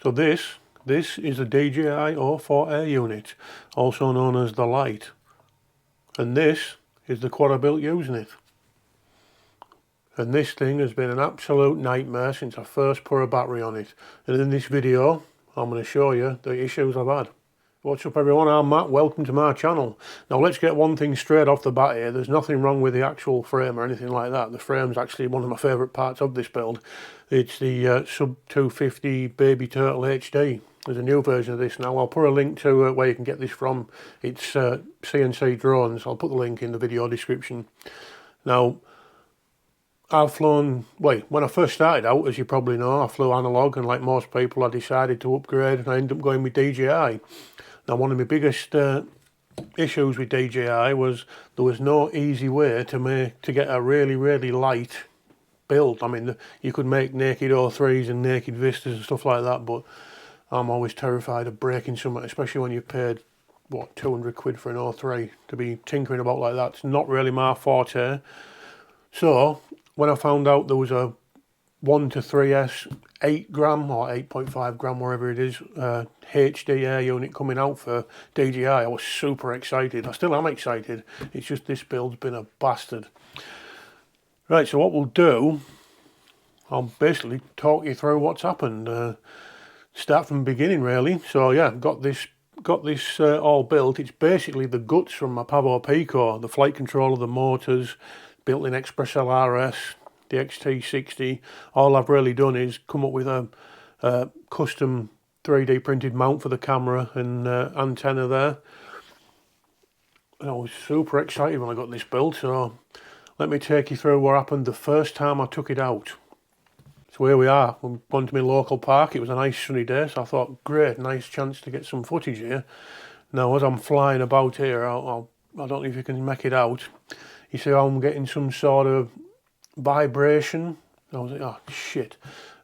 So this is a DJI O4 unit, also known as the Lite. And this is the quad I built using it. And this thing has been an absolute nightmare since I first put a battery on it. And in this video, I'm going to show you the issues I've had. What's up everyone, I'm Matt, welcome to my channel. Now let's get one thing straight off the bat here. There's nothing wrong with the actual frame or anything like that. The frame's actually one of my favourite parts of this build. It's the Sub 250 Baby Turtle HD. There's a new version of this now. I'll put a link to where you can get this from. It's CNC drones. I'll put the link in the video description. Now, I've flown, when I first started out, as you probably know, I flew analog, and like most people I decided to upgrade and I ended up going with DJI. Now one of my biggest issues with DJI was there was no easy way to get a really light build. I mean, you could make naked O3s and naked Vistas and stuff like that, but I'm always terrified of breaking something, especially when you've paid, what, 200 quid for an O3. To be tinkering about like that, it's not really my forte. So when I found out there was a 1 to 3S 8 gram or 8.5 gram, wherever it is, HD air unit coming out for DJI, I was super excited. I still am excited. It's just this build's been a bastard. Right, so what we'll do, I'll basically talk you through what's happened. Start from the beginning really. So yeah, got this all built. It's basically the guts from my Pavo Pico, the flight controller, the motors, built-in Express LRS, the XT60. All I've really done is come up with a custom 3D printed mount for the camera and antenna there. And I was super excited when I got this built, so let me take you through what happened the first time I took it out. So here we are, we've gone to my local park. It was a nice sunny day, so I thought, great, nice chance to get some footage here. Now as I'm flying about here, I don't know if you can make it out. You see how I'm getting some sort of vibration. I was like, oh shit.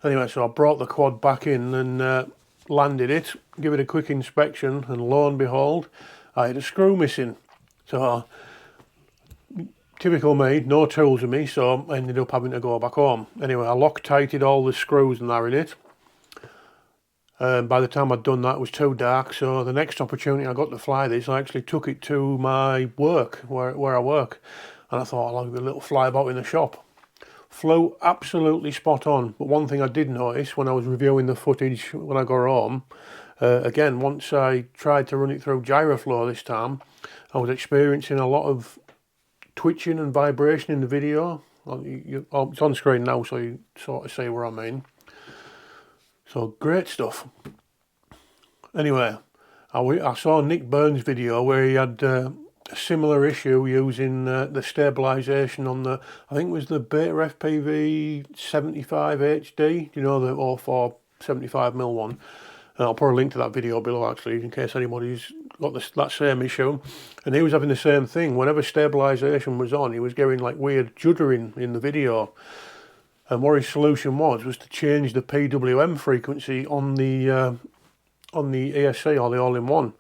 Anyway, so I brought the quad back in and landed it, give it a quick inspection, and lo and behold, I had a screw missing. So typical me, no tools with me, so I ended up having to go back home. Anyway, I Loctited all the screws and that in it. By the time I'd done that, it was too dark, so the next opportunity I got to fly this, I actually took it to my work, where I work. And I thought I'll have a little fly about in the shop. Flew absolutely spot on, but one thing I did notice when I was reviewing the footage when I got home, again, once I tried to run it through Gyroflow this time, I was experiencing a lot of twitching and vibration in the video. It's on screen now, so you sort of see what I mean. So great stuff. Anyway, I saw Nick Burns' video where he had a similar issue using the stabilisation on the, I think it was the betafpv 75 HD, you know, the 04 75mm one. And I'll put a link to that video below actually, in case anybody's got that same issue. And he was having the same thing. Whenever stabilisation was on, he was getting like weird juddering in the video. And what his solution was to change the PWM frequency on the ESC, or the all-in-one.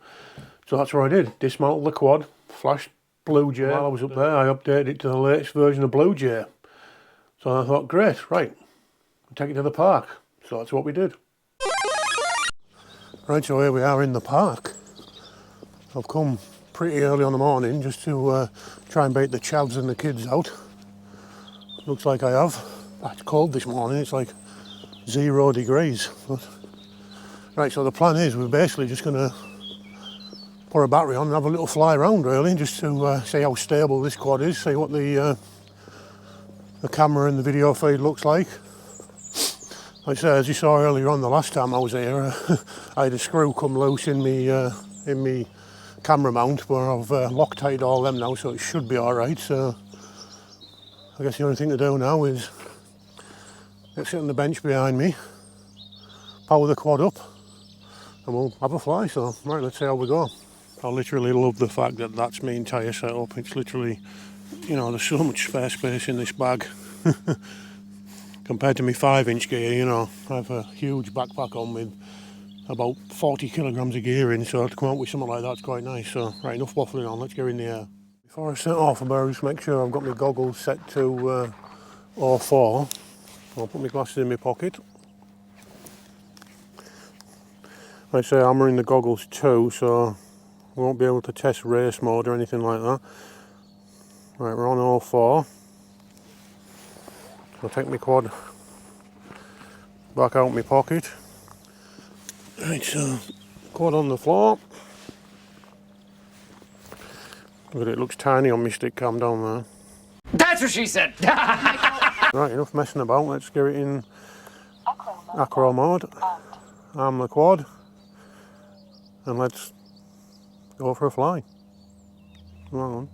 So that's what I did. Dismantled the quad, flashed Bluejay. While I was up there, I updated it to the latest version of Bluejay. So I thought, great, right, take it to the park. So that's what we did. Right, so here we are in the park. I've come pretty early on the morning just to try and bait the chavs and the kids out. Looks like I have. It's cold this morning, it's like 0 degrees. But right, so the plan is we're basically just going to put a battery on and have a little fly around really, just to see how stable this quad is, see what the camera and the video feed looks like. Like I say, as you saw earlier on the last time I was here, I had a screw come loose in me camera mount, but I've Loctited all them now, so it should be alright. So I guess the only thing to do now is sit on the bench behind me, power the quad up, and we'll have a fly. So right, let's see how we go. I literally love the fact that that's my entire setup. It's literally, you know, there's so much spare space in this bag. Compared to my 5-inch gear, you know, I have a huge backpack on with about 40 kilograms of gear in, so to come out with something like that's quite nice. So right, enough waffling on, let's get in the air. Before I set off, I better just make sure I've got my goggles set to 04. I'll put my glasses in my pocket. Like I say, I'm wearing the goggles too, so we won't be able to test race mode or anything like that. Right, we're on all four. I'll take my quad back out my pocket. Right, so quad on the floor. But it looks tiny on my stick cam down there. That's what she said! Right, enough messing about, let's get it in acro mode. Arm the quad. And let's go for a fly. Hang on.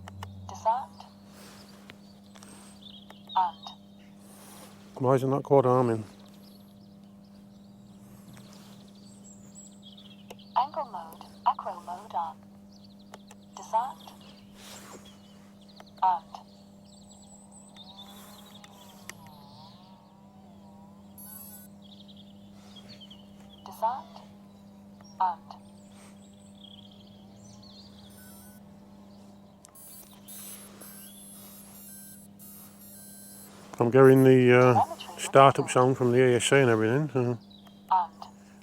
Why isn't that quad arming? Angle mode, acro mode on. Disarmed. Armed. Disarmed. Armed. I'm getting the startup sound from the ASA and everything. So.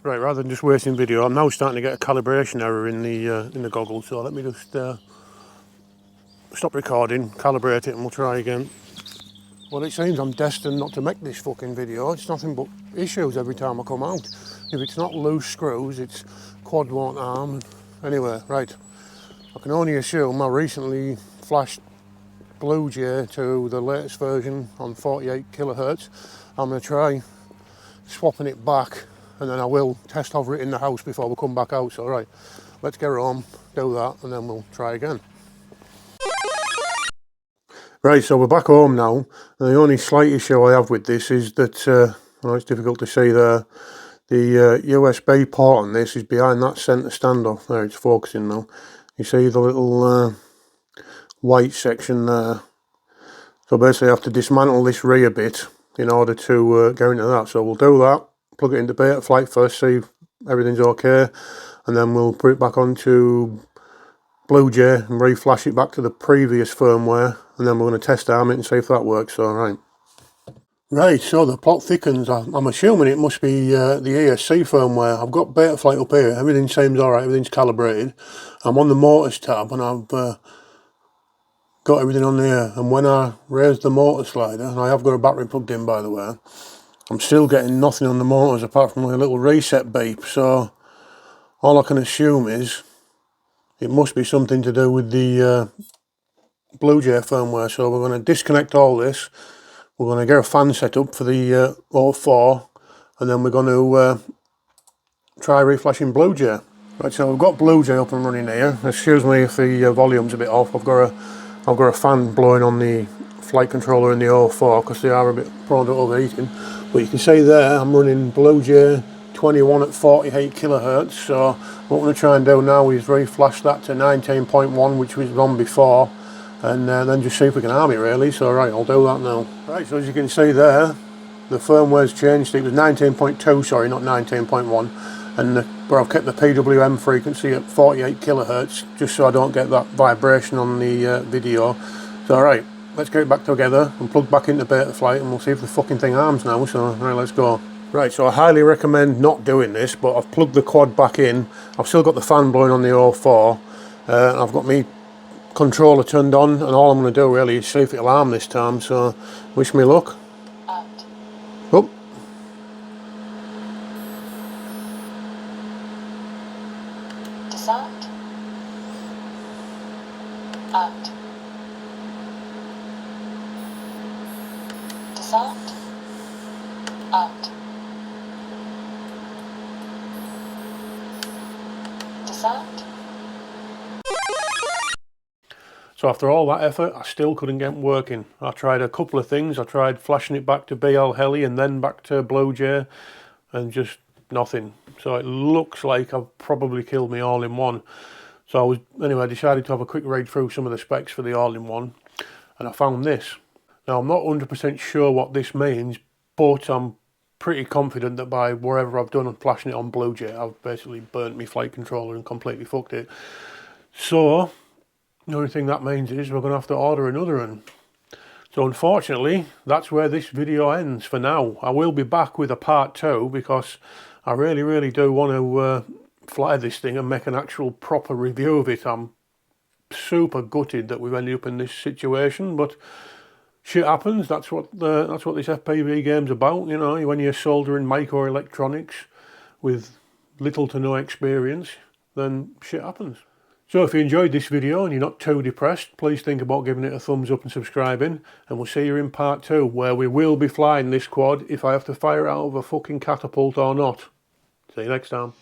Right, rather than just wasting video, I'm now starting to get a calibration error in the goggles. So let me just stop recording, calibrate it, and we'll try again. Well, it seems I'm destined not to make this fucking video. It's nothing but issues every time I come out. If it's not loose screws, it's quad won't arm. Anyway, right. I can only assume I recently flashed Bluejay to the latest version on 48 kilohertz. I'm going to try swapping it back, and then I will test hover it in the house before we come back out. So right, let's get home, do that, and then we'll try again. Right, so we're back home now. The only slight issue I have with this is that, well, it's difficult to see there, the USB port on this is behind that centre standoff. There, it's focusing now. You see the little white section there. So basically I have to dismantle this rear bit in order to go into that. So we'll do that, plug it into Betaflight first, see if everything's okay, and then we'll put it back onto Bluejay and reflash it back to the previous firmware, and then we're going to test arm it and see if that works. Alright. Right, so the plot thickens. I'm assuming it must be the ESC firmware. I've got Betaflight up here, everything seems alright, everything's calibrated. I'm on the motors tab and I've got everything on there, and when I raise the motor slider, and I have got a battery plugged in by the way, I'm still getting nothing on the motors apart from a little reset beep. So all I can assume is it must be something to do with the Bluejay firmware. So we're going to disconnect all this, we're going to get a fan set up for the 04, and then we're going to try reflashing Bluejay. Right, so I've got Bluejay up and running here. Excuse me if the volume's a bit off. I've got a fan blowing on the flight controller in the 04 because they are a bit prone to overheating. But you can see there I'm running Bluejay 21 at 48 kilohertz. So what we're going to try and do now is reflash that to 19.1, which was on before, and then just see if we can arm it really. So right, I'll do that now. Right, so as you can see there, the firmware's changed. It was 19.2, sorry, not 19.1. And where I've kept the PWM frequency at 48 kilohertz, just so I don't get that vibration on the video. So alright, let's get it back together and plug back into Betaflight, and we'll see if the fucking thing arms now. So alright, let's go. Right, so I highly recommend not doing this, but I've plugged the quad back in. I've still got the fan blowing on the 04, and I've got my controller turned on, and all I'm going to do really is see if it'll arm this time. So wish me luck. Oh. Disarmed. Armed. Disarmed. Armed. Disarmed. So after all that effort, I still couldn't get it working. I tried a couple of things. I tried flashing it back to BL Heli and then back to Bluejay, and just nothing. So it looks like I've probably killed me all-in-one. So anyway, I decided to have a quick read through some of the specs for the all-in-one, and I found this. Now I'm not 100% sure what this means, but I'm pretty confident that by whatever I've done and flashing it on Bluejay, I've basically burnt my flight controller and completely fucked it. So the only thing that means is we're going to have to order another one. So unfortunately, that's where this video ends for now. I will be back with a part 2 because I really do want to fly this thing and make an actual proper review of it. I'm super gutted that we've ended up in this situation, but shit happens. That's what this FPV game's about, you know. When you're soldering microelectronics with little to no experience, then shit happens. So if you enjoyed this video and you're not too depressed, please think about giving it a thumbs up and subscribing, and we'll see you in part 2, where we will be flying this quad if I have to fire it out of a fucking catapult or not. See you next time.